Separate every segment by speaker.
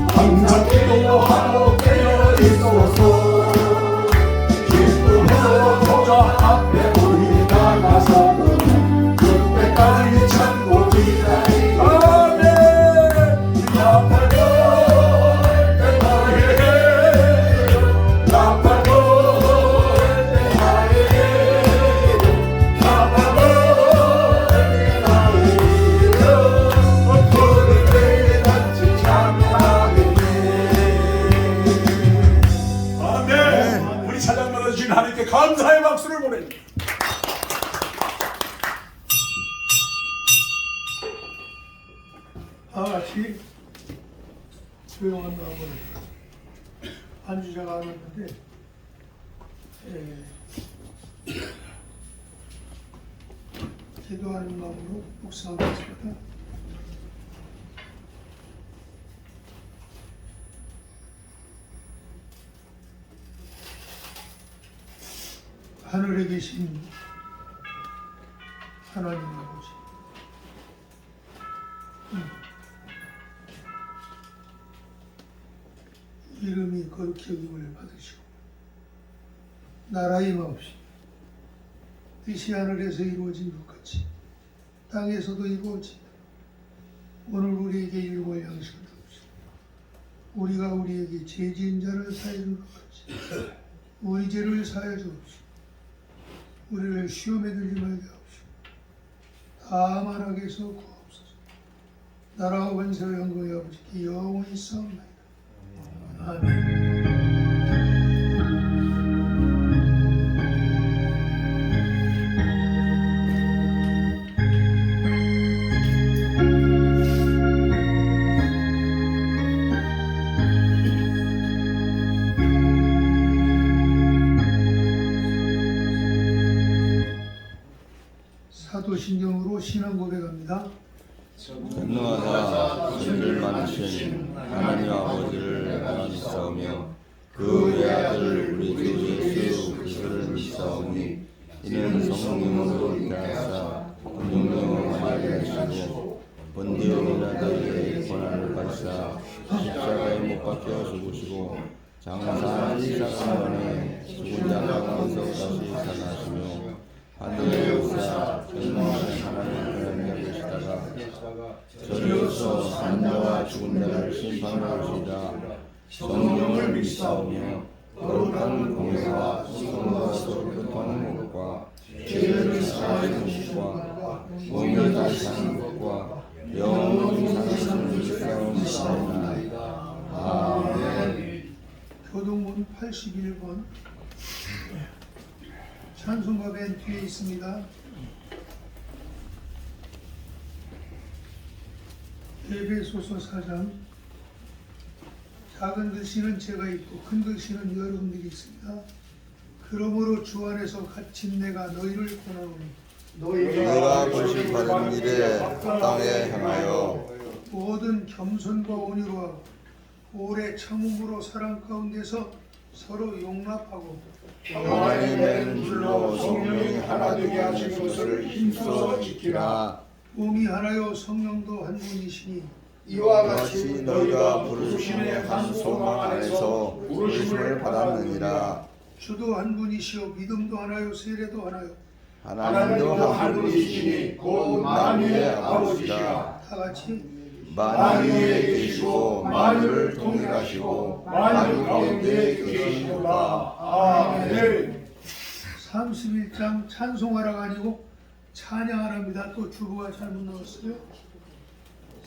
Speaker 1: 항상 기도하고 깨어 있어서 기쁨으로 보좌 앞에 우리 나가서 그때까지 참고 기다리 아멘. 나팔 때 나의 나팔 때 나의 나팔 때 나의 부를 때에 같이 찬양하겠네. 아멘. 우리 찬양받아 주신 하나님께 감사의 박수를 보냅니다.
Speaker 2: 다 같이 조용한 마음으로 반주자가 안 왔는데 기도하는 마음으로 묵상하겠습니다. 하늘에 계신 하나님 아버지, 이름이 거룩히 여김을 받으시고 나라의 마옵시고 뜻이 하늘에서 이루어진 것 같이 땅에서도 이루어진다. 오늘 우리에게 일용할 양식을 주옵시고 우리가 우리에게 죄 지은 자를 사하여 준 것 같이 우리 죄를 사하여 주옵시고 우리를 시험에 들지 말게 하옵시고 다만 악에서 구하옵소서. 나라와 권세와 영광이 아버지께 영원히 있사옵나이다. 아멘. 사도신경으로 신앙 고백합니다.
Speaker 3: 전능하사 은혜를 많으신 하나님 아버지를 나라 믿사오며 그 외아들 우리 주 예수 그리스도를 믿사오니 이는 성령으로 인하사 성령을 많이 하시고 본디오 빌라도에게 권한을 받으사 십자가에 못 박혀 죽으시고 장사한 4일만에 죽은 자 가운데서 다시 살아나시며 하늘에 오사 전능하신 하나님을 계시다가 저리로서 산자와 죽은 자를 심판하시리라. 성령을 믿사오며 거룩한 공회와 성도와 서로 교통하는 것과 죄를 사하여 주시고 몸이 다시 사는 것과 영원히 사는 것을 믿사옵나이다. 아멘.
Speaker 2: 교동문 81번 찬송가 맨 뒤에 있습니다. 에베소서 4장 작은 글씨는 제가 있고 큰 글씨는 여러분들이 있습니다. 그러므로 주 안에서 갇힌 내가 너희를 권하노니
Speaker 3: 너희가 불신받은 일에 땅에 향하여
Speaker 2: 모든 겸손과 온유와 오래 참음으로 사랑 가운데서 서로 용납하고
Speaker 3: 하나님의 줄로 성령이 하나 되게 하신 것을 힘써 지키라.
Speaker 2: 몸이 하나요 성령도 한 분이시니
Speaker 1: 이와
Speaker 3: 같이 너희가 부르심의 한 소망 안에서 부르심을 받았느니라.
Speaker 2: 주도 한 분이시요 믿음도 하나요 세례도 하나요
Speaker 3: 하나님도 한 분이시니 곧 만유의 아버지시라.
Speaker 2: 다 같이
Speaker 3: 만유에 계시고 만유를 통일하시고 만유 가운데 계시도다. 아멘.
Speaker 2: 31장 찬송하라가 아니고 찬양하랍니다. 또 주보가 잘못 나왔어요.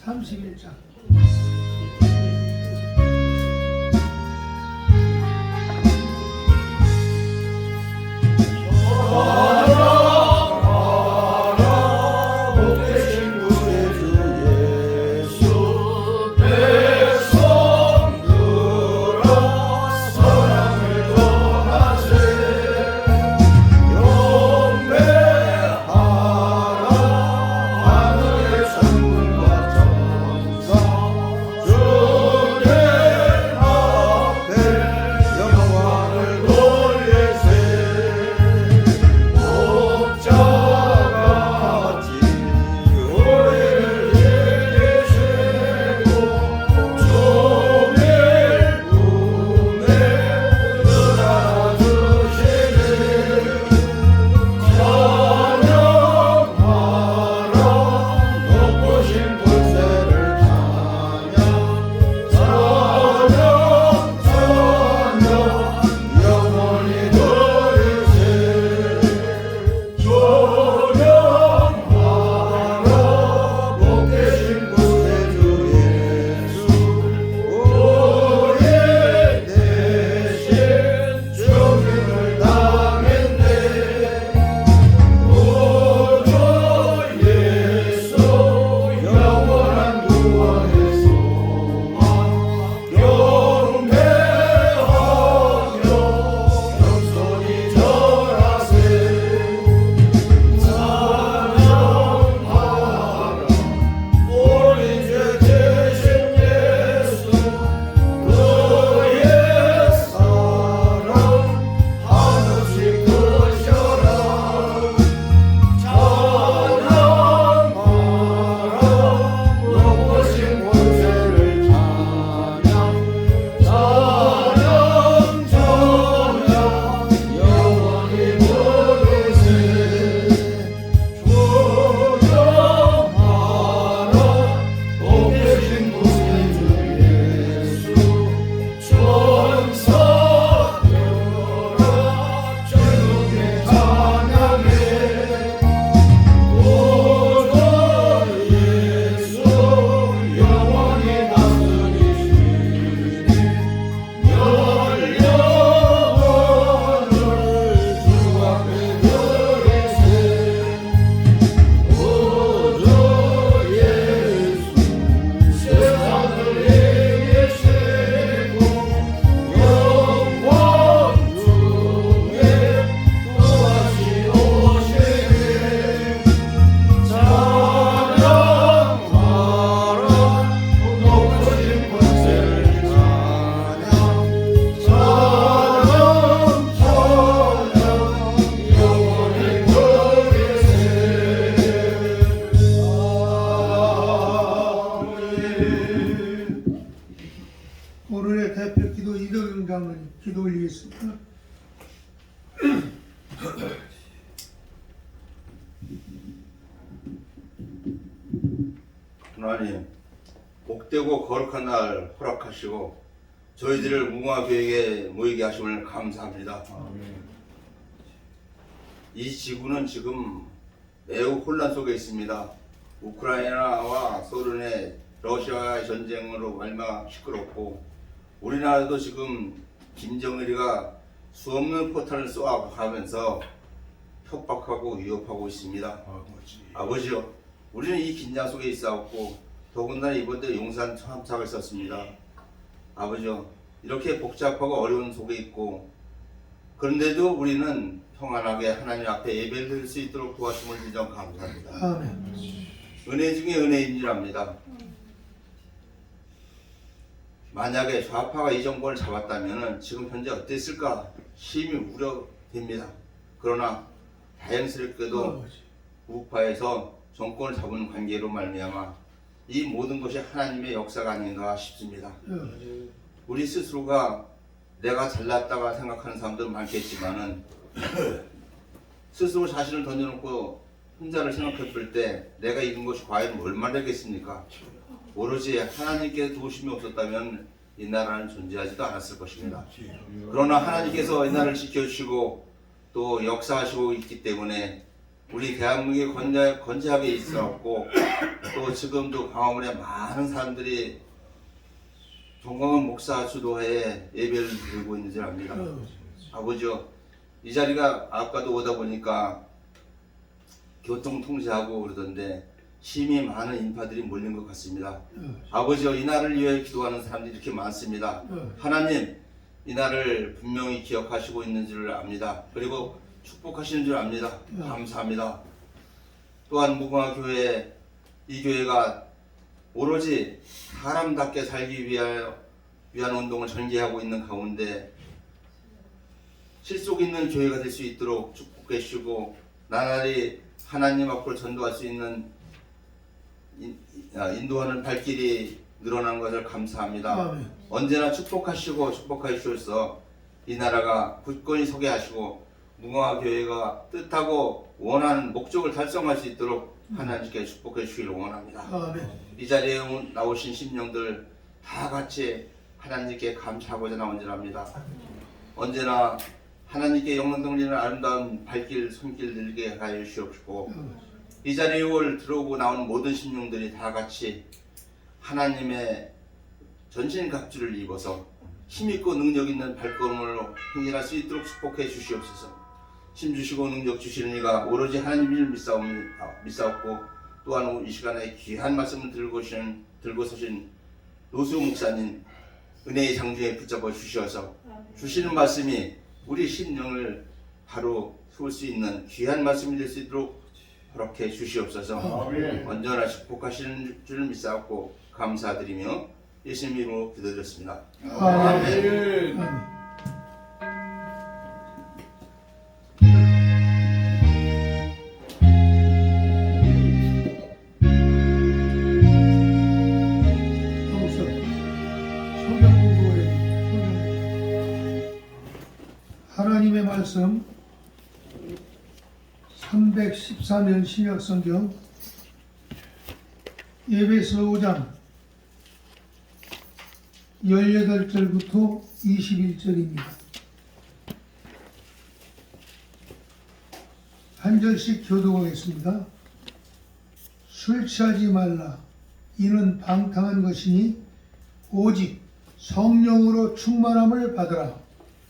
Speaker 2: 31장
Speaker 1: 내
Speaker 4: 하나님, 복되고 거룩한 날 허락하시고 저희들을 무궁화교회에 모이게 하심을 감사합니다. 이 지구는 지금 매우 혼란 속에 있습니다. 우크라이나와 소련의 러시아와의 전쟁으로 얼마나 시끄럽고, 우리나라도 지금 김정일이가 수없는 포탄을 쏘아가면서 협박하고 위협하고 있습니다. 아버지요, 우리는 이 긴장 속에 있었고 더군다나 이번에 용산 참사가 있었습니다. 아버지요, 이렇게 복잡하고 어려운 속에 있고 그런데도 우리는 평안하게 하나님 앞에 예배를 드릴 수 있도록 도와주심을 진정 감사합니다.
Speaker 2: 아멘.
Speaker 4: 은혜 중에 은혜인지랍니다. 만약에 좌파가 이 정권을 잡았다면 지금 현재 어땠을까 심히 우려됩니다. 그러나 다행스럽게도 우파에서 정권을 잡은 관계로 말미암아 이 모든 것이 하나님의 역사가 아닌가 싶습니다. 우리 스스로가 내가 잘났다가 생각하는 사람들은 많겠지만은 스스로 자신을 던져놓고 혼자를 생각해 볼 때 내가 이룬 것이 과연 얼마나 되겠습니까? 오로지 하나님께 도우심이 없었다면 이 나라는 존재하지도 않았을 것입니다. 그러나 하나님께서 이 나라를 지켜주시고 또 역사하시고 있기 때문에 우리 대한민국이 건재하게 있었고, 또 지금도 광화문에 많은 사람들이 정광훈 목사 주도하에 예배를 드리고 있는 줄 압니다. 아버지요, 이 자리가 아까도 오다 보니까 교통 통제하고 그러던데 심히 많은 인파들이 몰린 것 같습니다. 아버지요, 이 날을 위해 기도하는 사람들이 이렇게 많습니다. 하나님, 이 날을 분명히 기억하시고 있는 줄 압니다. 그리고 축복하시는 줄 압니다. 감사합니다. 또한 무궁화교회, 이 교회가 오로지 사람답게 살기 위한 운동을 전개하고 있는 가운데 실속 있는 교회가 될 수 있도록 축복해 주시고 나날이 하나님 앞으로 전도할 수 있는 인도하는 발길이 늘어난 것을 감사합니다.
Speaker 2: 아멘.
Speaker 4: 언제나 축복하시고 축복해 주셔서 이 나라가 굳건히 서게 하시고 무궁화교회가 뜻하고 원하는 목적을 달성할 수 있도록 하나님께 축복해 주시기를 원합니다.
Speaker 2: 아멘.
Speaker 4: 이 자리에 나오신 심령들 다 같이 하나님께 감사하고자 나온지랍니다. 언제나 하나님께 영광 돌리는 아름다운 발길 손길 들게 하여 주시옵시고 이 자리에 들어오고 나오는 모든 심령들이 다 같이 하나님의 전신갑주를 입어서 힘있고 능력 있는 발걸음으로 행진할 수 있도록 축복해 주시옵소서. 힘 주시고 능력 주시는 이가 오로지 하나님을 믿사옵고 또한 이 시간에 귀한 말씀을 들고 서신 노수 목사님 은혜의 장중에 붙잡아 주셔서 주시는 말씀이 우리 심령을 바로 세울 수 있는 귀한 말씀이 될 수 있도록 허락해 주시옵소서. 언제나 축복하시는 줄 믿사옵고 감사드리며 예수님 이름으로 기도드렸습니다.
Speaker 2: 아멘. 하나님의 말씀 314년 신약성경 에베소 5장 18절부터 21절입니다. 한 절씩 교독하겠습니다. 술 취하지 말라. 이는 방탕한 것이니 오직 성령으로 충만함을 받으라.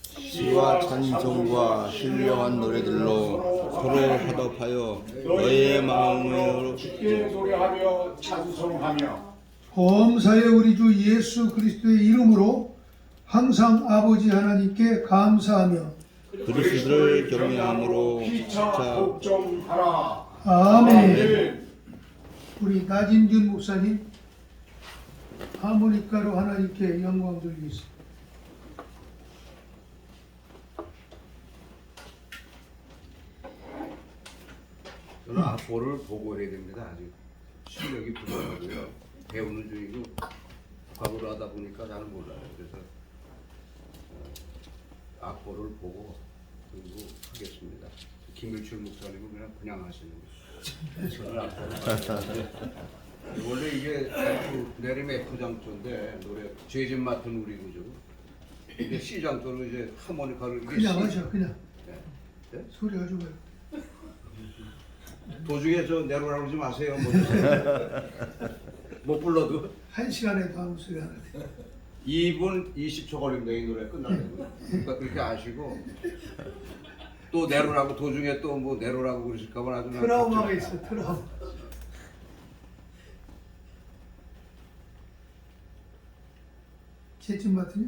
Speaker 4: 시와 찬송과 신령한 노래들로 서로 화답하여 너의 마음으로
Speaker 3: 주께 노래하며 찬송하며
Speaker 2: 범사의 우리 주 예수 그리스도의 이름으로 항상 아버지 하나님께 감사하며
Speaker 4: 그리스도를 경외함으로
Speaker 3: 피차
Speaker 4: 피차
Speaker 3: 복종하라.
Speaker 2: 아멘. 우리 나진균 목사님 하모니카로 하나님께 영광 돌리겠습니다.
Speaker 5: 저는 악보를 보고 해야 됩니다. 아직 실력이 부족하고요. 배우는 중이고 과거를 하다 보니까 잘 몰라요. 그래서 악보를 보고 그리고 하겠습니다. 김일출 목사님은 그냥 하시는 거예요. 저는 악보를 원래 이게 F, 내림 F 장조인데 노래 재즈 맡은 우리 그죠? 이게 C 장조로 이제 하모니카를 이게
Speaker 2: 그냥
Speaker 5: C-
Speaker 2: 하셔 그냥
Speaker 5: 네?
Speaker 2: 소리 하지 마요.
Speaker 5: 도중에 저 내려오라고 그러지 마세요. 못 불러도
Speaker 2: 1시간에도 아무 소리 안 하네.
Speaker 5: 2분 20초 걸립니다. 이 노래 끝나려면. 그러니까 그렇게 아시고 또 내려오라고 도중에 또 뭐 내려오라고 그러실까 봐 아주 나
Speaker 2: 트라우마가
Speaker 5: 걱정이야.
Speaker 2: 있어 트라우마. 제쯤 맡으냐?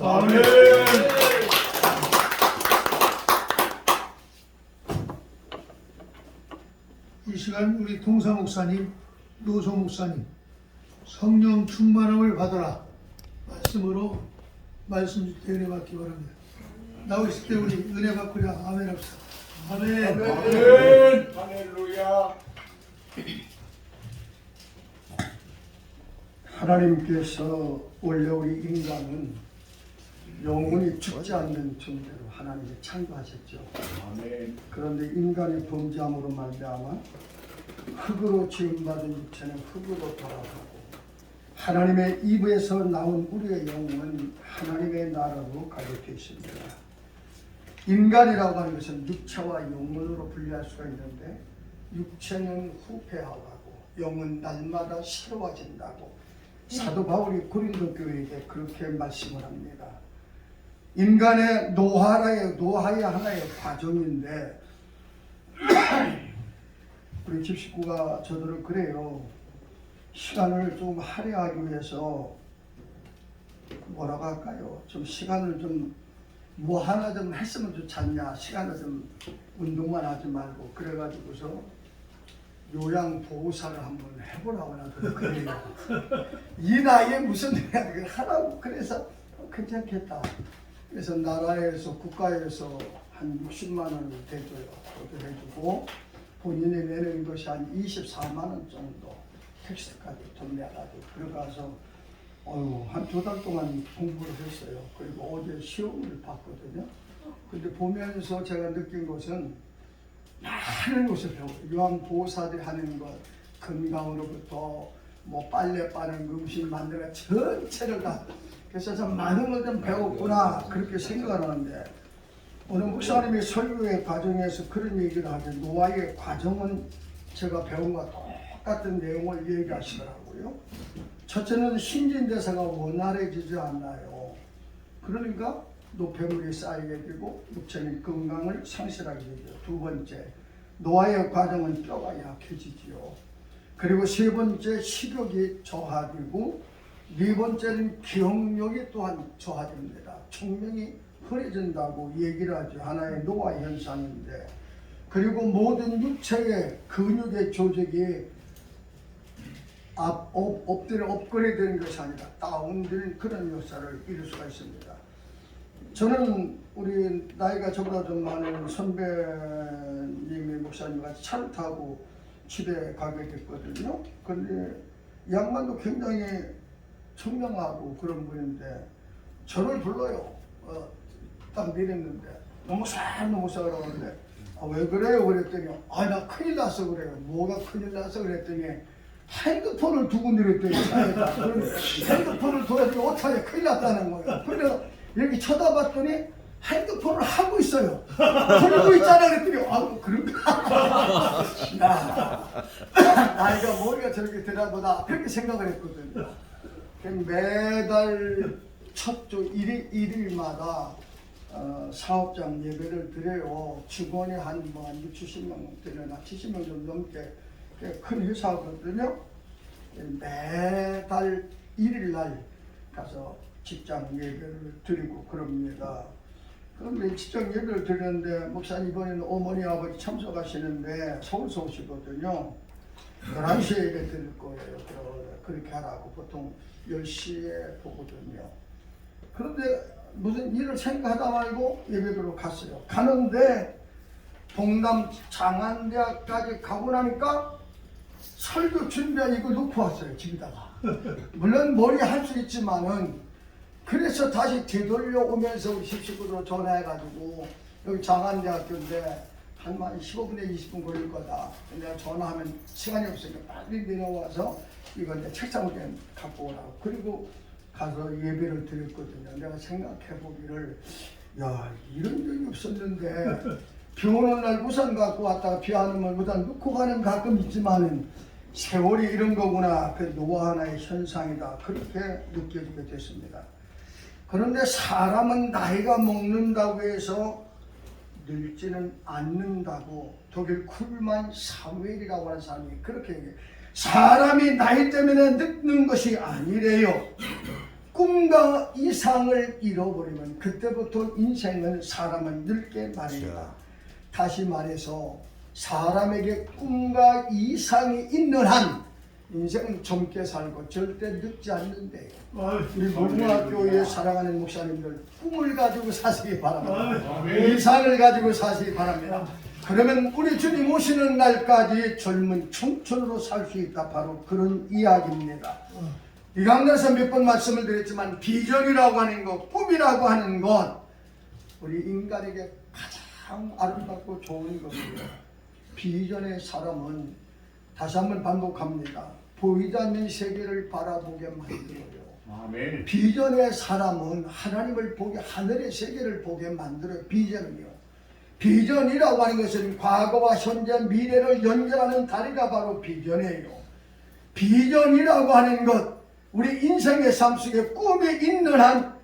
Speaker 1: 아멘.
Speaker 2: 이 시간 우리 동사 목사님, 노소 목사님 성령 충만함을 받아라 말씀으로 말씀 주때 은혜 받기 바랍니다. 나오실 때 우리 은혜 받고자 아멘 합시다. 아멘.
Speaker 1: 아멘.
Speaker 3: 할렐루야. 하나님께서 원래 우리 인간은 영원히 죽지 않는 존재로 하나님이 창조하셨죠.
Speaker 1: 아멘.
Speaker 3: 그런데 인간의 범죄함으로 말미암아 흙으로 지음받은 육체는 흙으로 돌아가고 하나님의 입에서 나온 우리의 영은 하나님의 나라로 가게 되십니다. 인간이라고 하는 것은 육체와 영혼으로 분리할 수가 있는데 육체는 후패하고 영은 날마다 새로워진다고 사도 바울이 고린도 교회에게 그렇게 말씀을 합니다. 인간의 노화의 하나의 과정인데 우리 집 식구가 저들을 그래요. 시간을 좀 할애하기 위해서 뭐라고 할까요? 좀 시간을 좀 뭐 하나 좀 했으면 좋지 않냐. 시간을 좀 운동만 하지 말고 그래가지고서 요양보호사를 한번 해보라고 나도 그래요. 이 나이에 무슨 일을 하라고. 그래서 괜찮겠다. 그래서 나라에서 국가에서 한 60만 원을 대줘요. 그것도 해주고 본인이 내는 것이 한 24만 원 정도 텍스트까지 돈 내가지고 들어가서 한 2달 동안 공부를 했어요. 그리고 어제 시험을 봤거든요. 근데 보면서 제가 느낀 것은 많은 것을 배워요. 요한 보호사들이 하는 것, 건강으로부터 뭐 빨래 빠는 음식 만드는 전체를 다. 그래서 참 많은 걸 좀 배웠구나 그렇게 생각을 하는데 오늘 목사님이 설교의 과정에서 그런 얘기를 하죠. 노아의 과정은 제가 배운 것과 똑같은 내용을 얘기하시더라고요. 첫째는 신진대사가 원활해지지 않나요. 그러니까 노폐물이 쌓이게 되고 육체의 건강을 상실하게 되죠. 두 번째, 노화의 과정은 뼈가 약해지지요. 그리고 세 번째, 식욕이 저하되고 네 번째는 기억력이 또한 저하됩니다. 총명이 흐려진다고 얘기를 하죠. 하나의 노화 현상인데, 그리고 모든 육체의 근육의 조직이 엎드려 업그레이드되는 것이 아니라 다운되는 그런 역사를 이룰 수가 있습니다. 저는 우리 나이가 저보다 좀 많은 선배님의 목사님과 차를 타고 집에 가게 됐거든요. 그런데 양반도 굉장히 청명하고 그런 분인데 저를 불러요. 딱 내렸는데 너무 그러는데 왜 그래요? 그랬더니 나 큰일 났어 그래요. 뭐가 큰일 났어 그랬더니 핸드폰을 두고 내렸더니 차에다. 핸드폰을 둬야지 어떡하냐 큰일 났다는 거예요. 그래서 여기 쳐다봤더니 핸드폰을 하고 있어요. 들고 있잖아 그랬더니 그런가? 나이가 머리가 저렇게 되나보다 그렇게 생각을 했거든요. 매달 첫 주 일일마다 사업장 예배를 드려요. 직원이 한 60-70명 되려나 70명 좀 넘게 큰 회사거든요. 매달 1일날 가서 직장 예배를 드리고 그럽니다. 그런데 직장 예배를 드리는데 목사님 이번에는 어머니 아버지 참석하시는데 서울서 오시거든요. 11시에 예배 드릴 거예요. 그렇게 하라고 보통 10시에 보거든요. 그런데 무슨 일을 생각하다 말고 예배드리러 갔어요. 가는데 동남 장안대학까지 가고 나니까 설교 준비한 이거 놓고 왔어요. 집에다가. 물론 머리 할 수 있지만은 그래서 다시 되돌려오면서 우리 식구들로 전화해가지고 여기 장안대학교인데 한 15분에 20분 걸릴 거다. 내가 전화하면 시간이 없으니까 빨리 내려와서 이거 이제 책상 위에 갖고 오라고. 그리고 가서 예배를 드렸거든요. 내가 생각해 보기를 이런 적이 없었는데 비 오는 날 우산 갖고 왔다가 비 안 오면 우산 놓고 가는 가끔 있지만은 세월이 이런 거구나. 그 노화 하나의 현상이다. 그렇게 느껴지게 됐습니다. 그런데 사람은 나이가 먹는다고 해서 늙지는 않는다고 독일 쿨만 사웰이라고 하는 사람이 그렇게 얘기해요. 사람이 나이 때문에 늙는 것이 아니래요. 꿈과 이상을 잃어버리면 그때부터 인생은 사람은 늙게 마련이다. 다시 말해서 사람에게 꿈과 이상이 있는 한 인생은 젊게 살고 절대 늙지 않는데요. 우리 무궁화교회 사랑하는 목사님들 꿈을 가지고 사시기 바랍니다. 이상을 가지고 사시기 바랍니다. 그러면 우리 주님 오시는 날까지 젊은 청춘으로 살 수 있다. 바로 그런 이야기입니다. 이 강단에서 몇 번 말씀을 드렸지만 비전이라고 하는 것, 꿈이라고 하는 것 우리 인간에게 가장 아름답고 좋은 것입니다. 비전의 사람은 다시 한번 반복합니다. 보이지 않는 세계를 바라보게 만들어요.
Speaker 1: 아멘.
Speaker 3: 비전의 사람은 하나님을 보게, 하늘의 세계를 보게 만들어요. 비전은요. 비전이라고 하는 것은 과거와 현재, 미래를 연결하는 다리가 바로 비전이에요. 비전이라고 하는 것, 우리 인생의 삶 속에 꿈이 있는 한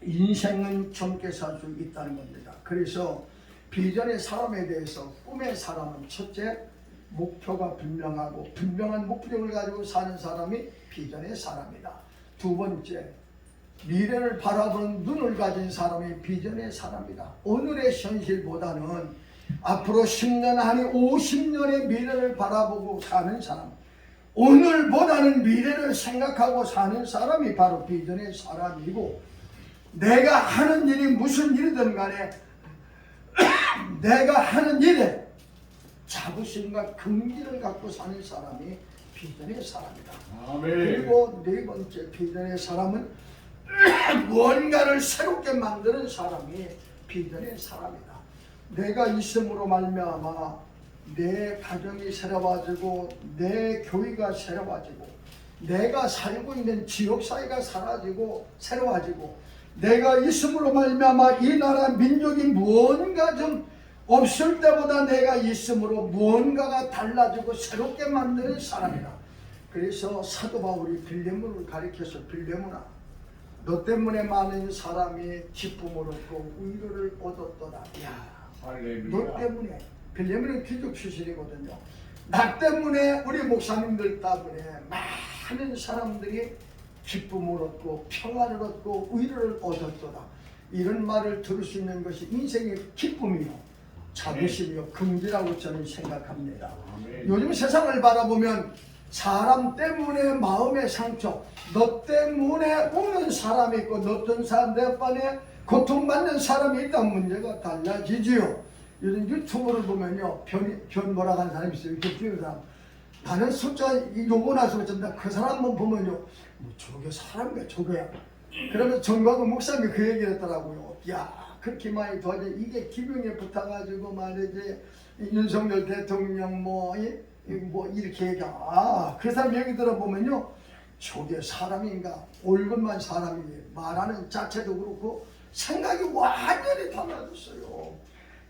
Speaker 3: 인생은 젊게 살 수 있다는 겁니다. 그래서 비전의 사람에 대해서 꿈의 사람은 첫째, 목표가 분명하고 분명한 목표를 가지고 사는 사람이 비전의 사람이다. 두 번째, 미래를 바라보는 눈을 가진 사람이 비전의 사람이다. 오늘의 현실보다는 앞으로 10년 아니 50년의 미래를 바라보고 사는 사람, 오늘보다는 미래를 생각하고 사는 사람이 바로 비전의 사람이고, 내가 하는 일이 무슨 일이든 간에 내가 하는 일에 자부심과 긍지를 갖고 사는 사람이 비전의 사람이다.
Speaker 1: 아멘.
Speaker 3: 그리고 네 번째 비전의 사람은 무언가를 새롭게 만드는 사람이 비전의 사람이다. 내가 있음으로 말미암아 내 가정이 새로워지고 내 교회가 새로워지고 내가 살고 있는 지역사회가 사라지고 새로워지고 내가 있음으로 말미암아 이 나라 민족이 무언가 좀 없을 때보다 내가 있음으로 무언가가 달라지고 새롭게 만드는 사람이다. 그래서 사도 바울이 빌레몬을 가리켜서 빌레몬아 너 때문에 많은 사람이 기쁨을 얻고 위로를 얻었도다. 야, 너
Speaker 1: 할렐루야.
Speaker 3: 때문에 빌레몬은 귀족 출신이거든요. 나 때문에 우리 목사님들 때문에 많은 사람들이 기쁨을 얻고 평화를 얻고 위로를 얻었도다. 이런 말을 들을 수 있는 것이 인생의 기쁨이요 자부심이요 긍지라고 저는 생각합니다.
Speaker 1: 아멘.
Speaker 3: 요즘 세상을 바라보면 사람 때문에 마음의 상처, 너 때문에 우는 사람이 있고 어떤 사람 내 반에 고통받는 사람이 있다면 문제가 달라지지요. 요즘 유튜브를 보면요 변보라고 하는 사람이 있어요. 이렇게 뛰는 사람. 나는 숫자 요거 나서 어쩐다. 그 사람만 보면요 뭐 저게 사람이야 저거야. 그러면서 정광훈 목사님이 그 얘기를 했더라고요. 야 그렇게 많이 도와줘. 이게 기병에 붙어가지고 말이지 윤석열 대통령 뭐 이렇게 얘기하. 그 사람 얘기 들어보면요 저게 사람인가 얼굴만 사람이지 말하는 자체도 그렇고 생각이 완전히 달라졌어요.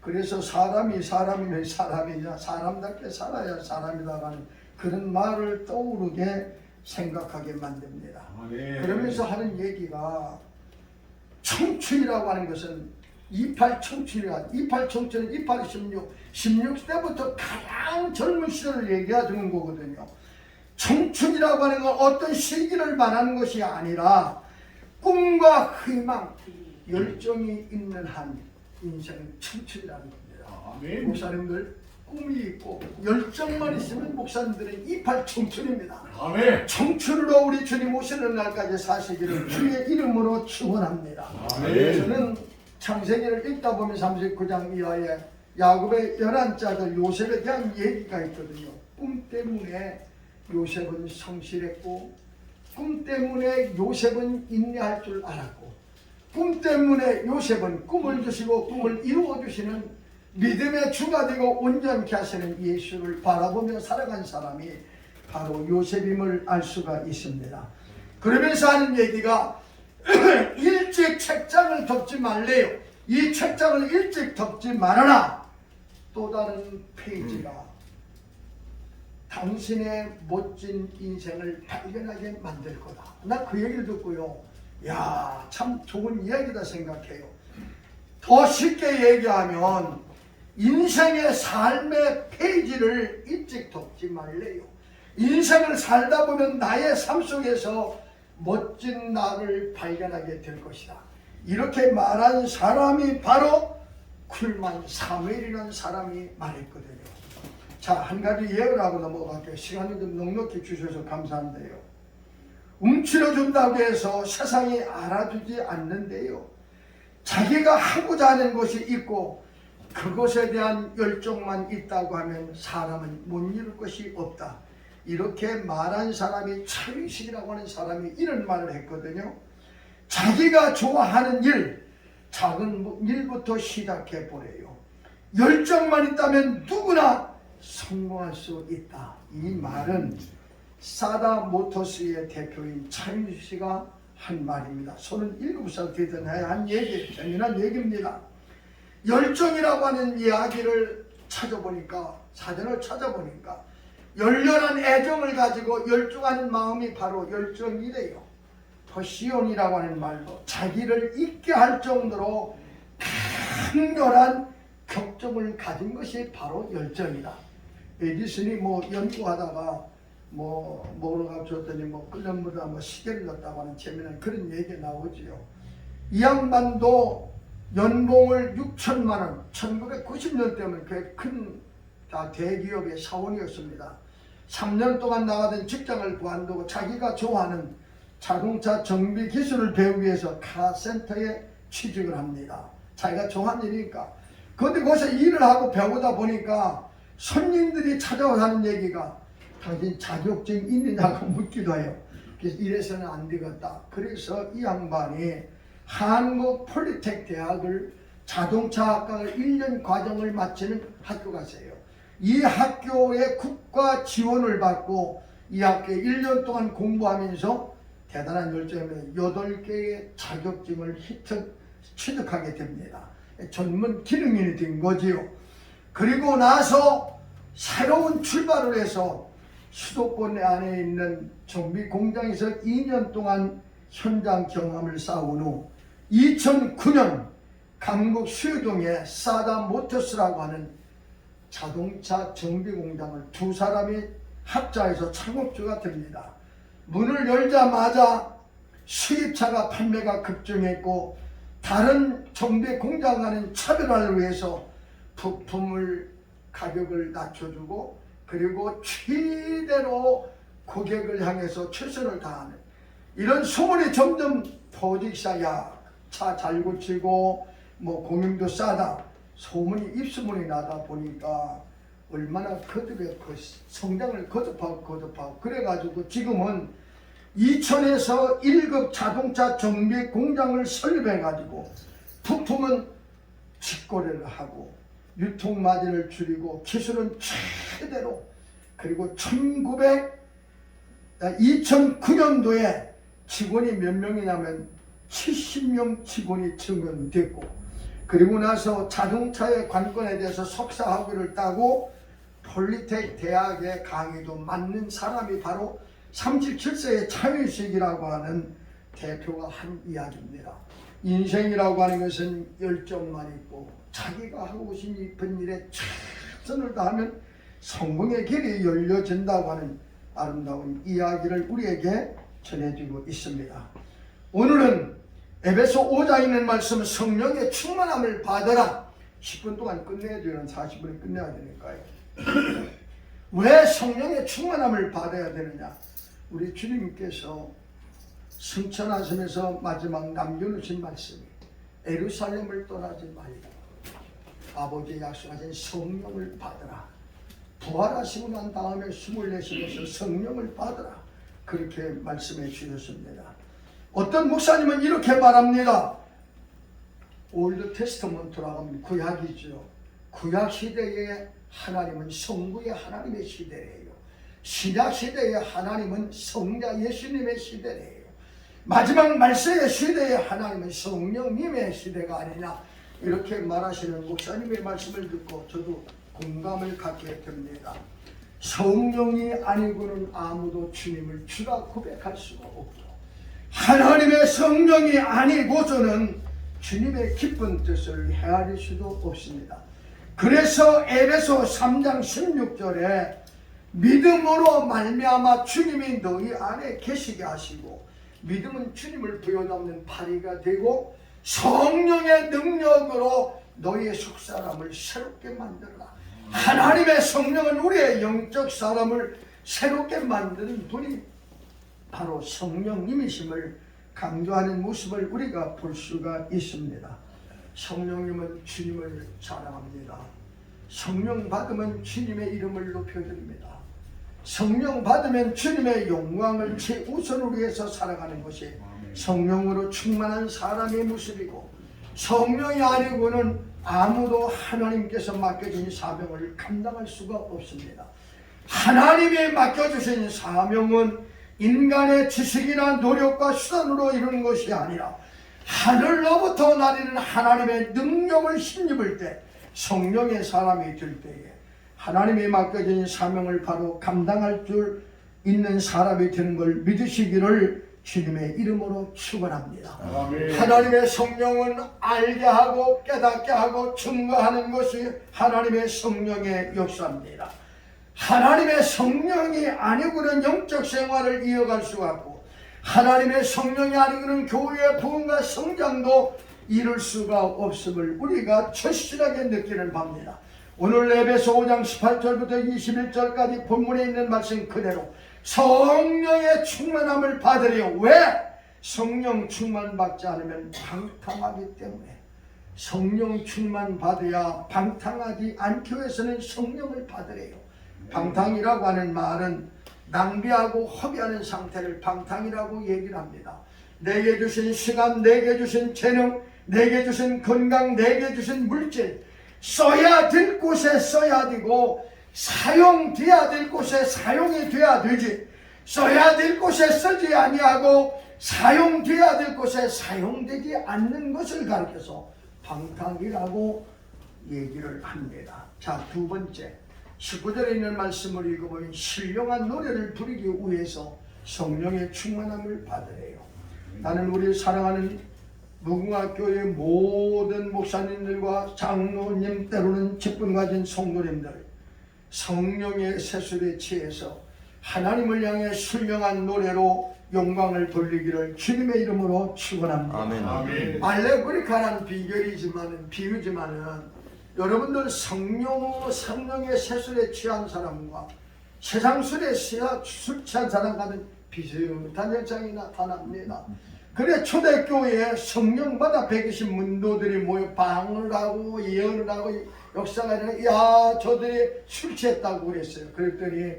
Speaker 3: 그래서 사람이 사람이면 사람이냐 사람답게 살아야 사람이다 하는 그런 말을 떠오르게 생각하게 만듭니다.
Speaker 1: 아멘.
Speaker 3: 그러면서 하는 얘기가 청춘이라고 하는 것은 28 청춘이라 28 청춘은 28, 16 때부터 가장 젊은 시절을 얘기해 주는 거거든요. 청춘이라고 하는 건 어떤 시기를 말하는 것이 아니라 꿈과 희망, 열정이 있는 한 인생은 청춘이라는 겁니다.
Speaker 1: 아멘.
Speaker 3: 목사님들 꿈이 있고 열정만 있으면 목사님들은 28 청춘입니다.
Speaker 1: 아멘.
Speaker 3: 청춘으로 우리 주님 오시는 날까지 사시기를 주의 이름으로 축원합니다.
Speaker 1: 아멘.
Speaker 3: 저는 창세기를 읽다 보면 39장 이하에 야곱의 11자들 요셉에 대한 얘기가 있거든요. 꿈 때문에 요셉은 성실했고 꿈 때문에 요셉은 인내할 줄 알았고 꿈 때문에 요셉은 꿈을 주시고 꿈을 이루어 주시는 믿음의 주가 되고 온전케 하시는 예수를 바라보며 살아간 사람이 바로 요셉임을 알 수가 있습니다. 그러면서 하는 얘기가 일찍 책장을 덮지 말래요. 이 책장을 일찍 덮지 말아라. 또 다른 페이지가 당신의 멋진 인생을 발견하게 만들 거다. 나 그 얘기를 듣고요. 야, 참 좋은 이야기다 생각해요. 더 쉽게 얘기하면 인생의 삶의 페이지를 일찍 덮지 말래요. 인생을 살다 보면 나의 삶 속에서 멋진 나를 발견하게 될 것이다. 이렇게 말한 사람이 바로 쿨만 사무엘이라는 사람이 말했거든요. 자, 한 가지 예를 하고 넘어갈게요. 시간을 좀 넉넉히 주셔서 감사한데요. 움츠러준다고 해서 세상이 알아주지 않는데요. 자기가 하고자 하는 것이 있고 그것에 대한 열정만 있다고 하면 사람은 못 이룰 것이 없다. 이렇게 말한 사람이 차윤식이라고 하는 사람이 이런 말을 했거든요. 자기가 좋아하는 일, 작은 일부터 시작해 보래요. 열정만 있다면 누구나 성공할 수 있다. 이 말은 사다 모터스의 대표인 차윤식 씨가 한 말입니다. 37살 되던 해에 한 얘기, 재미난 얘기입니다. 열정이라고 하는 이야기를 찾아보니까, 사전을 찾아보니까 열렬한 애정을 가지고 열중하는 마음이 바로 열정이래요. 퍼시온이라고 하는 말로 자기를 잊게 할 정도로 강렬한 격정을 가진 것이 바로 열정이다. 에디슨이 연구하다가 뭐가 줬더니 끓는물에다 시계를 넣었다고 하는 재미난 그런 얘기 나오지요. 이 양반도 연봉을 6천만 원, 1990년 때면 그 큰 대기업의 사원이었습니다. 3년 동안 나가던 직장을 그만두고 자기가 좋아하는 자동차 정비 기술을 배우기 위해서 카센터에 취직을 합니다. 자기가 좋아하는 일이니까. 그런데 거기서 일을 하고 배우다 보니까 손님들이 찾아와서 하는 얘기가 당신 자격증 있느냐고 묻기도 해요. 그래서 이래서는 안 되겠다. 그래서 이 양반이 한국 폴리텍 대학을 자동차학과를 1년 과정을 마치는 학교가 있어요. 이 학교에 국가 지원을 받고 이 학교에 1년 동안 공부하면서 대단한 열정에 8개의 자격증을 취득하게 됩니다. 전문 기능인이 된 거지요. 그리고 나서 새로운 출발을 해서 수도권 안에 있는 정비 공장에서 2년 동안 현장 경험을 쌓은 후 2009년 강북 수유동에 사다 모터스라고 하는 자동차 정비 공장을 두 사람이 합작해서 창업주가 됩니다. 문을 열자마자 수입차가 판매가 급증했고 다른 정비 공장과는 차별화를 위해서 부품을 가격을 낮춰주고 그리고 최대로 고객을 향해서 최선을 다하는 이런 소문이 점점 퍼지기 시작이야. 차 잘 고치고 뭐 공임도 싸다 소문이 입소문이 나다 보니까 얼마나 거듭의 성장을 거듭하고 그래가지고 지금은 이천에서 1급 자동차 정비 공장을 설립해가지고 부품은 직거래를 하고 유통마진을 줄이고 기술은 최대로 그리고 2009년도에 직원이 몇 명이냐면 70명 직원이 증원됐고 그리고 나서 자동차의 관건에 대해서 석사학위를 따고 폴리텍 대학의 강의도 맡는 사람이 바로 37세의 차윤식이라고 하는 대표가 한 이야기입니다. 인생이라고 하는 것은 열정만 있고 자기가 하고 싶은 일에 최선을 다하면 성공의 길이 열려진다고 하는 아름다운 이야기를 우리에게 전해주고 있습니다. 오늘은 에베소 5장에 있는 말씀 성령의 충만함을 받아라. 10분 동안 끝내야 되는 40분에 끝내야 되니까요. 왜 성령의 충만함을 받아야 되느냐? 우리 주님께서 승천하시면서 마지막 남겨놓으신 말씀이 예루살렘을 떠나지 말고 아버지 약속하신 성령을 받으라. 부활하시고 난 다음에 24시에서 성령을 받으라. 그렇게 말씀해 주셨습니다. 어떤 목사님은 이렇게 말합니다. 올드 테스터먼트라고 하면 구약이죠. 구약 시대에 하나님은 성부의 하나님의 시대예요. 신약 시대의 하나님은 성자 예수님의 시대예요. 마지막 말세의 시대의 하나님은 성령님의 시대가 아니냐 이렇게 말하시는 목사님의 말씀을 듣고 저도 공감을 갖게 됩니다. 성령이 아니고는 아무도 주님을 주라 고백할 수가 없죠. 하나님의 성령이 아니고서는 주님의 기쁜 뜻을 헤아릴 수도 없습니다. 그래서 에베소 3장 16절에 믿음으로 말미암아 주님이 너희 안에 계시게 하시고 믿음은 주님을 부여잡는 파리가 되고 성령의 능력으로 너희의 속사람을 새롭게 만들어라. 하나님의 성령은 우리의 영적 사람을 새롭게 만드는 분이 바로 성령님이심을 강조하는 모습을 우리가 볼 수가 있습니다. 성령님은 주님을 사랑합니다. 성령 받으면 주님의 이름을 높여드립니다. 성령 받으면 주님의 영광을 최우선으로 위해서 살아가는 것이 성령으로 충만한 사람의 모습이고 성령이 아니고는 아무도 하나님께서 맡겨진 사명을 감당할 수가 없습니다. 하나님이 맡겨주신 사명은 인간의 지식이나 노력과 수단으로 이루는 것이 아니라 하늘로부터 나리는 하나님의 능력을 힘입을 때 성령의 사람이 될 때에 하나님이 맡겨진 사명을 바로 감당할 줄 있는 사람이 되는 걸 믿으시기를 주님의 이름으로 축원합니다. 하나님의 성령은 알게 하고 깨닫게 하고 증거하는 것이 하나님의 성령의 역사입니다. 하나님의 성령이 아니고는 영적 생활을 이어갈 수가 없고 하나님의 성령이 아니고는 교회의 부흥과 성장도 이룰 수가 없음을 우리가 절실하게 느끼는 바입니다. 오늘 에베소 5장 18절부터 21절까지 본문에 있는 말씀 그대로 성령의 충만함을 받으려. 왜? 성령 충만 받지 않으면 방탕하기 때문에. 성령 충만 받아야 방탕하지 않기 위해서는 성령을 받으래요. 방탕이라고 하는 말은 낭비하고 허비하는 상태를 방탕이라고 얘기를 합니다. 내게 주신 시간, 내게 주신 재능, 내게 주신 건강, 내게 주신 물질, 써야 될 곳에 써야 되고 사용돼야 될 곳에 사용이 돼야 되지, 써야 될 곳에 쓰지 아니하고 사용돼야 될 곳에 사용되지 않는 것을 가르쳐서 방탕이라고 얘기를 합니다. 자, 두 번째, 19절에 있는 말씀을 읽어보면 신령한 노래를 부르기 위해서 성령의 충만함을 받으래요. 나는 우리 사랑하는 무궁화교회 모든 목사님들과 장로님, 때로는 직분 가진 성도님들, 성령의 세술에 취해서 하나님을 향해 신령한 노래로 영광을 돌리기를 주님의 이름으로 축원합니다.
Speaker 1: 아멘.
Speaker 3: 알레고리카란 비유지만은 여러분들 성령의 세술에 취한 사람과 세상 술에 술 취한 사람과는 비슷한 현상이 나타납니다. 그래 초대교회에 성령받아 배기신 문도들이 모여 방언을 하고 예언을 하고 역사가 일어나, 야 저들이 술 취했다고 그랬어요. 그랬더니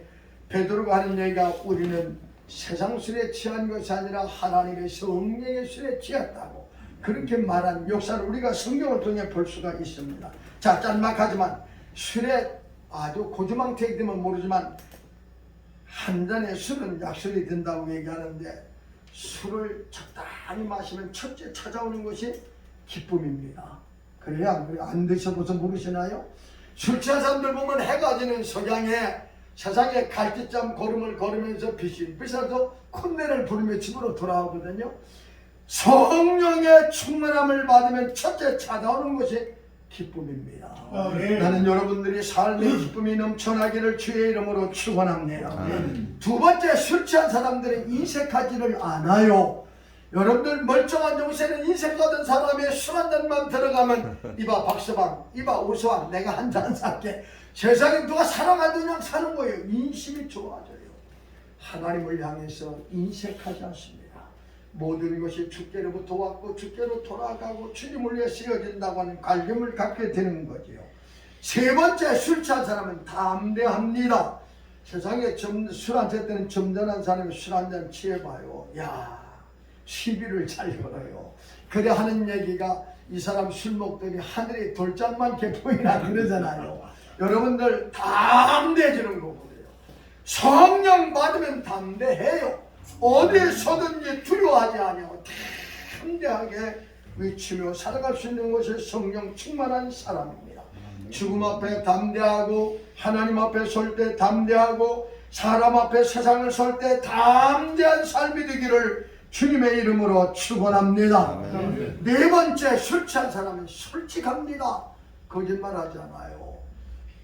Speaker 3: 베드로가 하는 얘기가 우리는 세상 술에 취한 것이 아니라 하나님의 성령의 술에 취했다고 그렇게 말한 역사를 우리가 성경을 통해 볼 수가 있습니다. 자, 짤막하지만 술에 아주 고주망태이기 때문에 모르지만 한 잔의 술은 약술이 된다고 얘기하는데 술을 적당히 마시면 첫째 찾아오는 것이 기쁨입니다. 그래야 안 드셔봐서 모르시나요? 술 취한 사람들 보면 해가 지는 석양에 세상에 갈대잠 걸음을 걸으면서 비실비실해서 콧내를 부르며 집으로 돌아오거든요. 성령의 충만함을 받으면 첫째 찾아오는 것이 기쁨입니다. 나는 여러분들이 삶의 기쁨이 넘쳐나기를 주의 이름으로 축원합니다. 두 번째, 술 취한 사람들은 인색하지를 않아요. 여러분들 멀쩡한 정신은 인색하던 사람의 술 한 잔만 들어가면 이봐 박서방, 이봐 오수왕, 내가 한 잔 살게. 세상에 누가 사랑하든 그냥 사는 거예요. 인심이 좋아져요. 하나님을 향해서 인색하지 않습니다. 모든 것이 주께로부터 왔고 주께로 돌아가고 주님을 위해 쓰여진다고 하는 관념을 갖게 되는 거지요. 세 번째, 술 취한 사람은 담대합니다. 세상에 술 한 잔 때는 점잖은 사람이 술 한 잔 취해봐요. 야, 시비를 잘 걸어요. 그래 하는 얘기가 이 사람 술 먹더니 하늘에 돌장만 개 보이나 그러잖아요. 여러분들 담대해지는 거고요. 성령 받으면 담대해요. 어디서든지 두려워하지 아니하고 담대하게 외치며 살아갈 수 있는 것이 성령 충만한 사람입니다. 죽음 앞에 담대하고 하나님 앞에 설 때 담대하고 사람 앞에 세상을 설 때 담대한 삶이 되기를 주님의 이름으로 축원합니다. 네 번째, 술 취한 사람은 솔직합니다. 거짓말하지 않아요.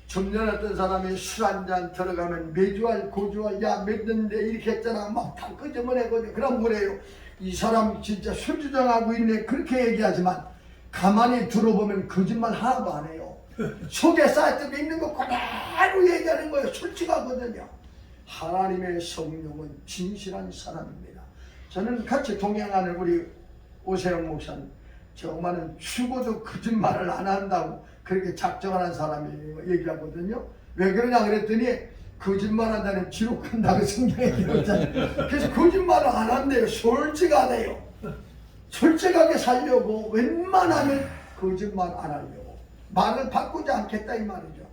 Speaker 3: 점잖았던 사람이 술 한 잔 들어가면 매주할 고주할 야 맺는데 이렇게 했잖아 막 다 끄집어내거든요. 그럼 뭐래요? 이 사람 진짜 술 주정하고 있네 그렇게 얘기하지만 가만히 들어보면 거짓말 하나도 안 해요. 속에 쌓였던 게 있는 거 그대로 얘기하는 거예요. 솔직하거든요. 하나님의 성령은 진실한 사람입니다. 저는 같이 동행하는 우리 오세영 목사님, 정말은 죽어도 거짓말을 안 한다고 그렇게 작정하는 사람이 얘기하거든요. 왜 그러냐 그랬더니 거짓말한다는 지옥한다고 성경에 기록했잖아요. 그래서 거짓말을 안 한대요. 솔직하대요. 솔직하게 살려고 웬만하면 거짓말 안 하려고 말을 바꾸지 않겠다 이 말이죠.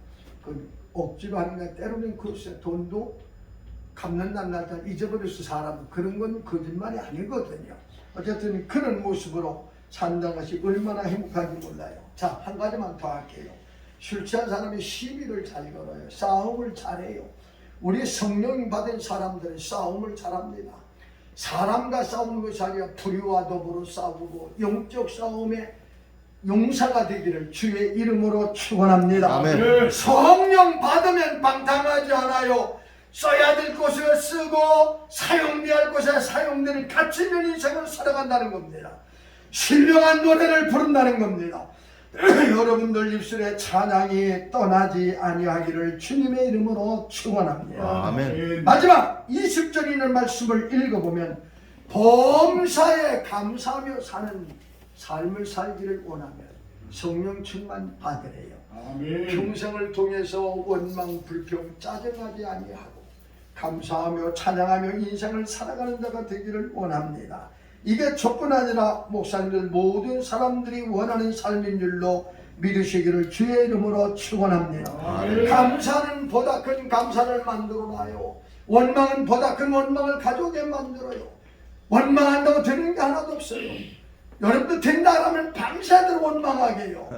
Speaker 3: 그 억지로 하는 게 때로는 글쎄 돈도 갚는다는 날짜 잊어버렸어 사람은. 그런 건 거짓말이 아니거든요. 어쨌든 그런 모습으로 산다는 것이 얼마나 행복한지 몰라요. 자, 한 가지만 더 할게요. 술 취한 사람이 시비를 잘 걸어요. 싸움을 잘해요. 우리 성령 받은 사람들은 싸움을 잘합니다. 사람과 싸우는 것이 아니라 불의와 더불어 싸우고 영적 싸움에 용사가 되기를 주의 이름으로 축원합니다.
Speaker 1: 아멘.
Speaker 3: 성령 받으면 방탕하지 않아요. 써야 될 곳에 쓰고 사용돼야 할 곳에 사용되는 가치 있는 인생을 살아간다는 겁니다. 신령한 노래를 부른다는 겁니다. 여러분들 입술에 찬양이 떠나지 아니하기를 주님의 이름으로 축원합니다.
Speaker 1: 아멘.
Speaker 3: 마지막 20절에 있는 말씀을 읽어보면 범사에 감사하며 사는 삶을 살기를 원하면 성령 충만 받으래요.
Speaker 1: 아멘.
Speaker 3: 평생을 통해서 원망, 불평, 짜증하지 아니하고 감사하며 찬양하며 인생을 살아가는 자가 되기를 원합니다. 이게 조건 아니라 목사님들 모든 사람들이 원하는 삶인 줄로 믿으시기를 주의 이름으로 축원합니다. 감사는 보다 큰 감사를 만들어놔요. 원망은 보다 큰 원망을 가져오게 만들어요. 원망한다고 되는 게 하나도 없어요. 여러분도 된다 하면 밤새도록 원망하게 해요.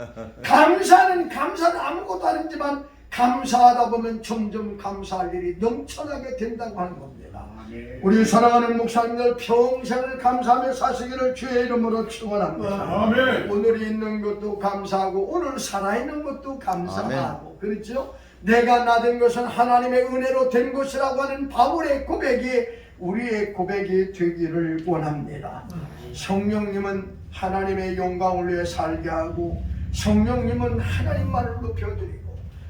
Speaker 3: 감사는 아무것도 아니지만 감사하다 보면 점점 감사할 일이 넘쳐나게 된다고 하는 겁니다. 우리 사랑하는 목사님들 평생을 감사하며 사시기를 주의 이름으로 축원합니다. 오늘 있는 것도 감사하고 오늘 살아있는 것도 감사하고 그렇죠? 내가 나된 것은 하나님의 은혜로 된 것이라고 하는 바울의 고백이 우리의 고백이 되기를 원합니다. 성령님은 하나님의 영광을 위해 살게 하고 성령님은 하나님만을 높여드리고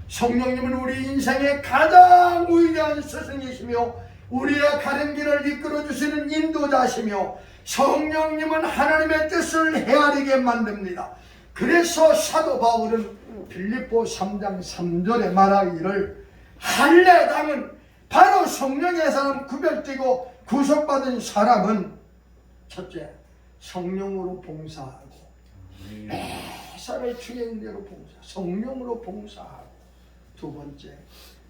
Speaker 3: 성령님은 우리 인생의 가장 위대한 스승이시며 우리의 가는 길을 이끌어주시는 인도자시며 성령님은 하나님의 뜻을 헤아리게 만듭니다. 그래서 사도 바울은 빌립보 3장 3절에 말하기를 할례당은 바로 성령의 사람 구별되고 구속받은 사람은 첫째 성령으로 봉사하고 매사를 주의 대로 봉사 성령으로 봉사하고 두 번째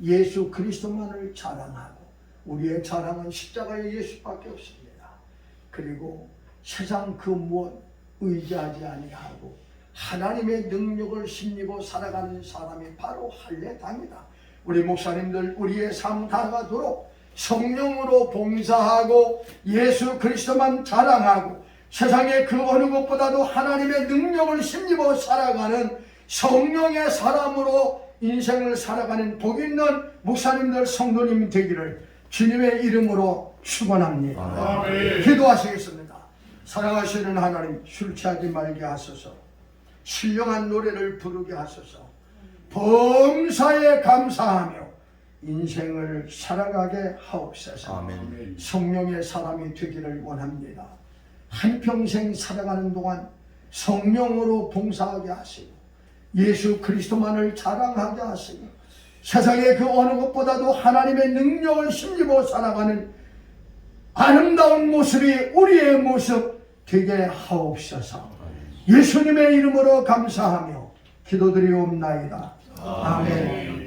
Speaker 3: 예수 그리스도만을 자랑하고 우리의 자랑은 십자가의 예수밖에 없습니다. 그리고 세상 그 무엇 의지하지 아니하고 하나님의 능력을 힘입어 살아가는 사람이 바로 할례당이다. 우리 목사님들 우리의 삶 다가도록 성령으로 봉사하고 예수 그리스도만 자랑하고 세상의 그 어느 것보다도 하나님의 능력을 힘입어 살아가는 성령의 사람으로 인생을 살아가는 복 있는 목사님들 성도님 되기를 주님의 이름으로 축원합니다. 기도하시겠습니다. 사랑하시는 하나님 술 취하지 말게 하소서. 신령한 노래를 부르게 하소서. 범사에 감사하며 인생을 살아가게 하옵소서.
Speaker 4: 아멘.
Speaker 3: 성령의 사람이 되기를 원합니다. 한평생 살아가는 동안 성령으로 봉사하게 하시고 예수 그리스도만을 자랑하게 하시고 세상의 그 어느 것보다도 하나님의 능력을 힘입어 살아가는 아름다운 모습이 우리의 모습 되게 하옵소서. 예수님의 이름으로 감사하며 기도드리옵나이다. 아멘.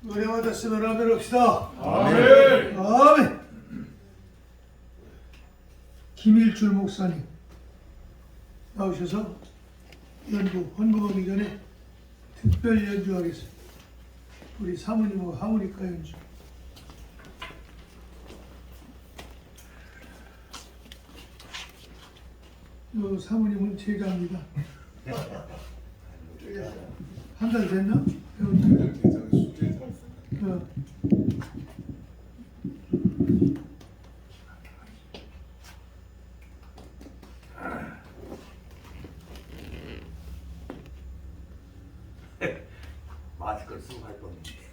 Speaker 2: 은혜 받았으면 아멘 합시다.
Speaker 1: 아멘.
Speaker 2: 아멘. 김일줄 목사님 나오셔서 헌금하기 전에 특별 연주하겠습니다. 우리 사모님하고 하모니카 연주. 요 사모님은 제자입니다. 한 달 됐나?
Speaker 1: 마스크를 쓰고 갈 뻔했네.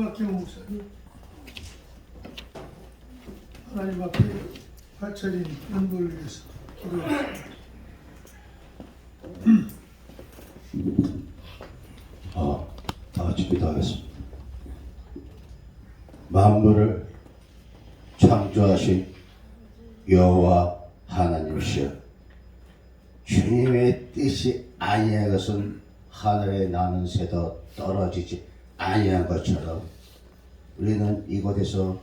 Speaker 2: 김학경 목사님 하나님 앞에 바쳐진 연구를 위해서 기도했습니다.
Speaker 6: 다 같이 기도하겠습니다. 만물을 창조하신 여호와 하나님이시여, 주님의 뜻이 아니한 것은 하늘에 나는 새도 떨어지지 아니한 것처럼 우리는 이곳에서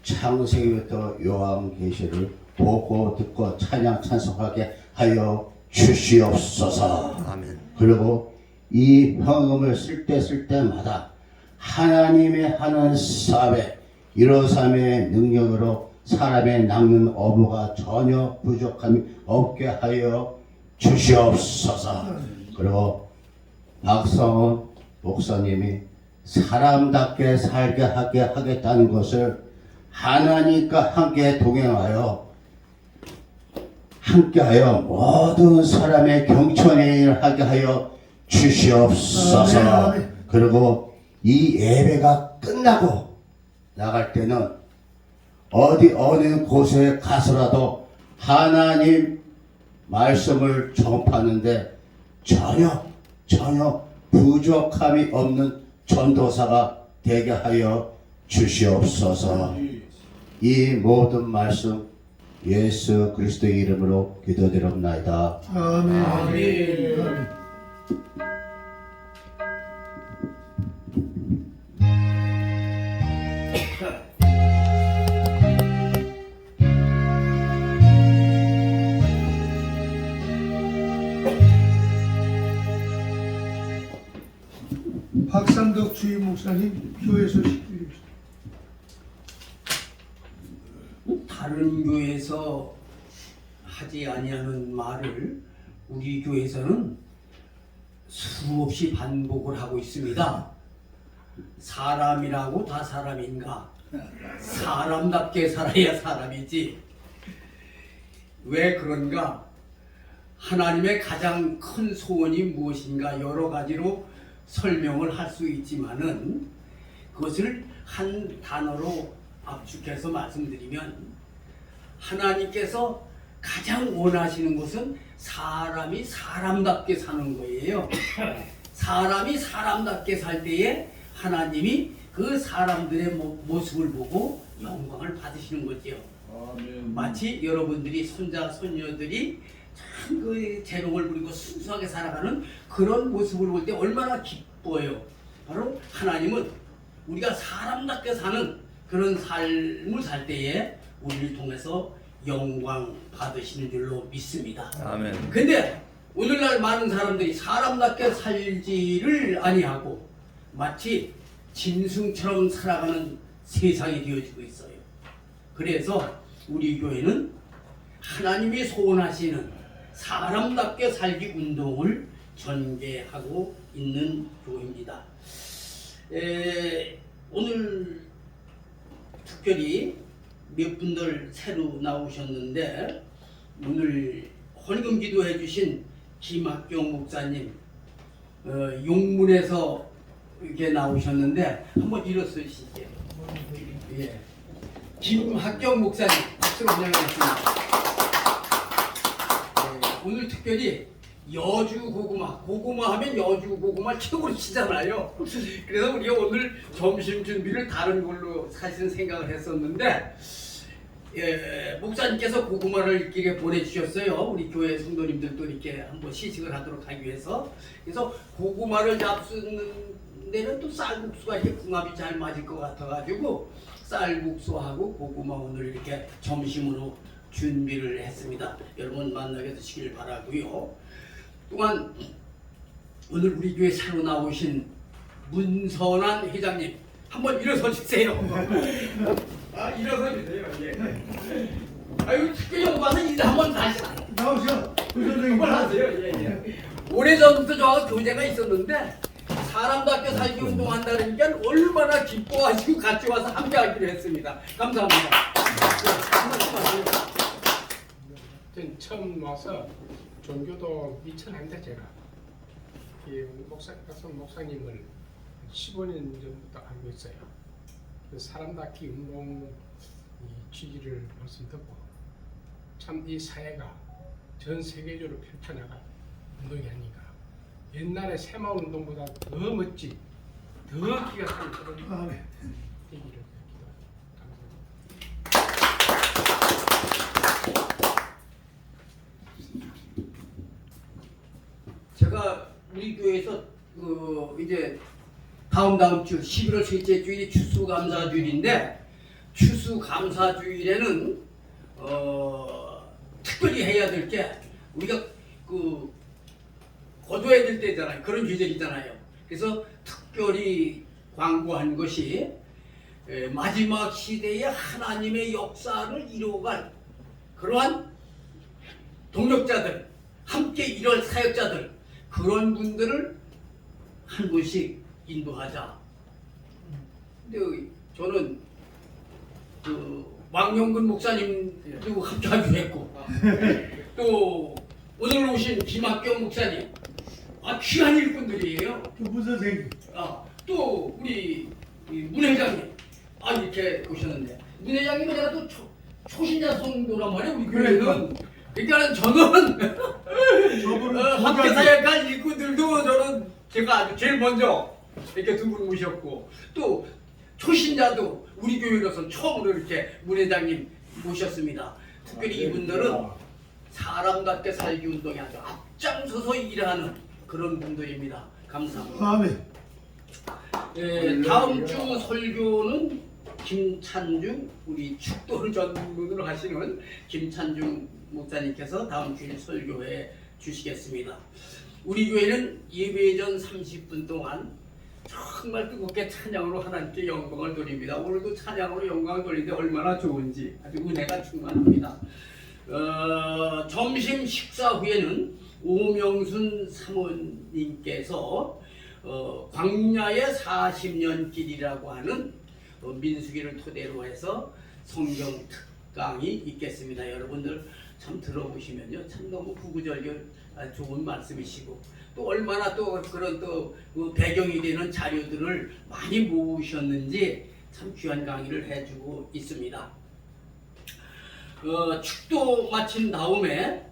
Speaker 6: 창세기부터 요한계시를 보고 듣고 찬양 찬송하게 하여 주시옵소서. 아멘. 그리고 이 헌금을 쓸 때마다 하나님의 하는 사업에 일어삼의 능력으로 사람의 낚는 어부가 전혀 부족함이 없게 하여 주시옵소서. 그리고 박성원 목사님이 사람답게 살게 하게 하겠다는 것을 하나님과 함께 동행하여 모든 사람의 경천의 일을 하게 하여 주시옵소서. 그리고 이 예배가 끝나고 나갈 때는 어느 곳에 가서라도 하나님 말씀을 전파하는데 전혀 부족함이 없는 전도사가 되게 하여 주시옵소서. 이 모든 말씀 예수 그리스도의 이름으로 기도드립니다.
Speaker 2: 아멘. 아멘. 박상덕 주임 목사님 교회 소식 드립시다.
Speaker 7: 다른 교회에서 하지 아니하는 말을 우리 교회에서는 수없이 반복을 하고 있습니다. 사람이라고 다 사람인가? 사람답게 살아야 사람이지. 왜 그런가? 하나님의 가장 큰 소원이 무엇인가? 여러 가지로 설명을 할 수 있지만은 그것을 한 단어로 압축해서 말씀드리면, 하나님께서 가장 원하시는 것은 사람이 사람답게 사는 거예요. 사람이 사람답게 살 때에 하나님이 그 사람들의 모습을 보고 영광을 받으시는 거죠. 마치 여러분들이 손자 손녀들이 참 그 재롱을 부리고 순수하게 살아가는 그런 모습을 볼 때 얼마나 기뻐요. 바로 하나님은 우리가 사람답게 사는 그런 삶을 살 때에 우리를 통해서 영광 받으시는 줄로 믿습니다.
Speaker 4: 아멘.
Speaker 7: 근데 오늘날 많은 사람들이 사람답게 살지를 아니하고 마치 짐승처럼 살아가는 세상이 되어지고 있어요. 그래서 우리 교회는 하나님이 소원하시는 사람답게 살기 운동을 전개하고 있는 교회입니다. 오늘 특별히 몇 분들 새로 나오셨는데, 오늘 헌금 기도해 주신 김학경 목사님, 용문에서 이렇게 나오셨는데 한번 일어서시죠. 예. 김학경 목사님 박수로 환영하겠습니다. 오늘 특별히 여주 고구마 하면 여주 고구마 최고로 치잖아요. 그래서 우리가 오늘 점심 준비를 다른 걸로 사실은 생각을 했었는데, 목사님께서 고구마를 이렇게 보내주셨어요. 우리 교회 성도님들도 이렇게 한번 시식을 하도록 하기 위해서. 그래서 고구마를 잡수는 데는 또 쌀국수가 이렇게 궁합이 잘 맞을 것 같아가지고 쌀국수하고 고구마 오늘 이렇게 점심으로 준비를 했습니다. 여러분 만나게 되시길 바라고요. 또한 오늘 우리 교회 새로 나오신 문선환 회장님 한번 일어서 주세요. 일어서 주세요. 예. 아유 특별히 와서 인사 한번 다시
Speaker 2: 나오셔.
Speaker 7: 한번 하세요. 예. 오래전부터 저하고 교제가 있었는데 사람답게 살기 운동한다는 게 얼마나 기뻐하시고 같이 와서 함께하기로 했습니다. 감사합니다.
Speaker 8: 처음 와서 종교도 미천한데 제가 이 목사님을 15년 전부터 알고 있어요. 그 사람답기 운동 이 취지를 말씀 듣고 참 이 사회가 전 세계적으로 펼쳐나갈 운동이 아닌가. 옛날에 새마을 운동보다 더 멋진, 더 기가 차는 그런
Speaker 2: 아멘.
Speaker 8: 얘기를 감사합니다.
Speaker 7: 제가 우리 교회에서 이제 다음 주 11월 셋째 주일이 추수감사주일인데 추수감사주일에는 특별히 해야 될 게 우리가 거둬야 될 때잖아요. 그런 계절이잖아요. 그래서 특별히 광고한 것이 마지막 시대에 하나님의 역사를 이루어갈 그러한 동력자들, 함께 일할 사역자들, 그런 분들을 한 분씩 인도하자. 근데 저는 왕영근 목사님도 함께 하기로 했고, 또 오늘 오신 김학경 목사님, 귀한 일꾼들이에요.
Speaker 2: 문 선생님.
Speaker 7: 또 우리 문 회장님, 이렇게 오셨는데, 문 회장님은 내가 또 초신자 성도란 말이에요, 우리 교회는. 그러니까 저는
Speaker 2: 저분은
Speaker 7: 함께 사역할 일꾼들도 저는 제가 아주 제일 먼저 이렇게 두 분 모셨고, 또 초신자도 우리 교회로서 처음으로 이렇게 문 회장님 모셨습니다. 특별히 이분들은 사람답게 살기 운동에 아주 앞장서서 일하는 그런 분들입니다. 감사합니다.
Speaker 2: 아멘.
Speaker 7: 다음 주 설교는 김찬중, 우리 축도를 전문으로 하시는 김찬중 목사님께서 다음 주에 설교해 주시겠습니다. 우리 교회는 예배 전 30분 동안 정말 뜨겁게 찬양으로 하나님께 영광을 돌립니다. 오늘도 찬양으로 영광을 돌리는데 얼마나 좋은지 아주 은혜가 충만합니다. 점심 식사 후에는 오명순 사모님께서 광야의 40년 길이라고 하는 민수기를 토대로 해서 성경 특강이 있겠습니다. 여러분들 참 들어보시면요, 참 너무 구구절절 좋은 말씀이시고, 또 얼마나 또 그런 그 배경이 되는 자료들을 많이 모으셨는지 참 귀한 강의를 해주고 있습니다. 축도 마친 다음에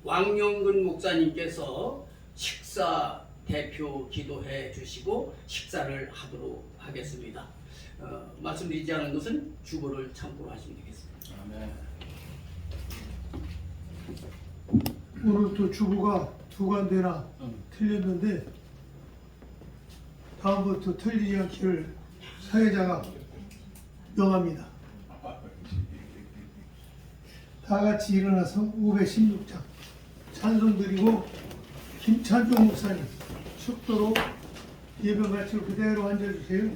Speaker 7: 왕영근 목사님께서 식사 대표 기도해 주시고 식사를 하도록 하겠습니다. 말씀드리지 않은 것은 주보를 참고로 하시면 되겠습니다.
Speaker 1: 아멘.
Speaker 2: 오늘 또 주보가 두 간데나 틀렸는데 다음부터 틀리지 않기를 사회자가 명합니다. 다 같이 일어나서 516장 찬송 드리고 김찬종 목사님 축도로 예배 마치고 그대로 앉아주세요.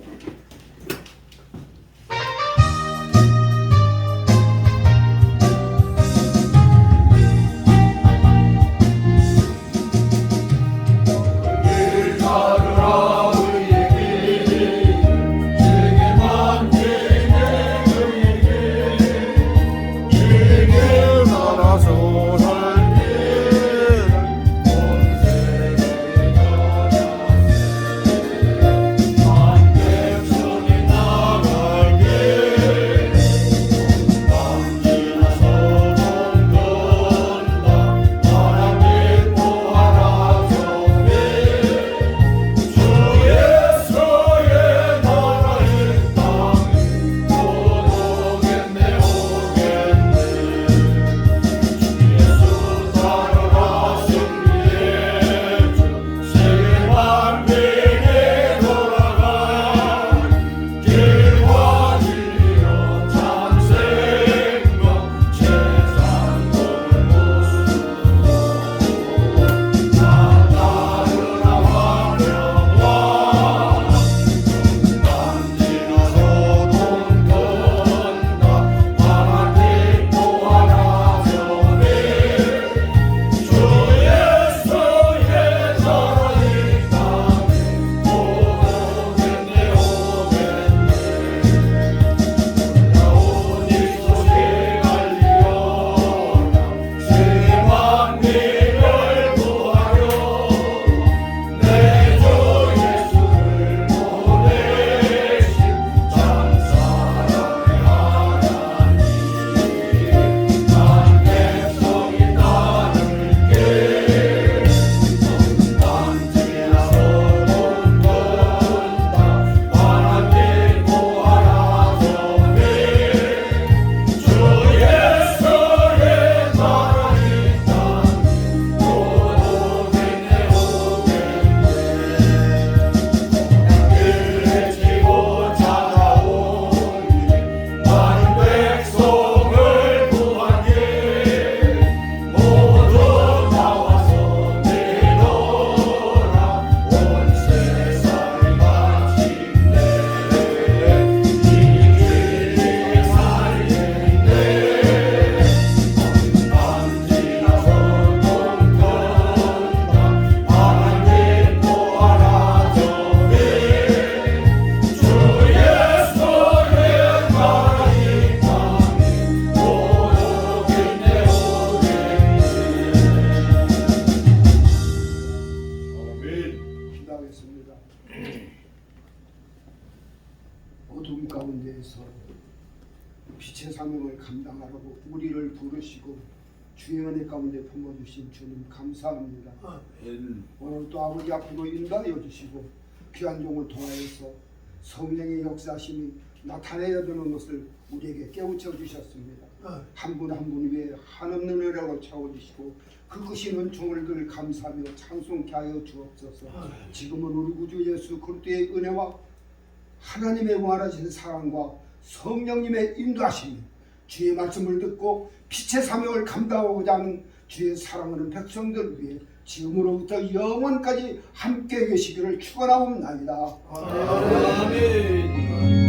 Speaker 3: 가운데에서 빛의 사명을 감당하라고 우리를 부르시고 주의 은혜 가운데 품어주신 주님 감사합니다. 오늘 또 아버지 앞으로 인도하여 주시고 귀한 종을 통하여서 성령의 역사심이 나타내야 되는 것을 우리에게 깨우쳐 주셨습니다. 한 분 한 분 위에 한없는 은혜로 채워주시고 그것이 은총을 늘 감사하며 찬송케 하여 주옵소서. 지금은 우리 구주 예수 그리스도의 은혜와 하나님의 무한하신 사랑과 성령님의 인도하심이 주의 말씀을 듣고 빛의 사명을 감당하고자 하는 주의 사랑하는 백성들 위해 지금으로부터 영원까지 함께 계시기를 축원하옵나이다.
Speaker 1: 아멘.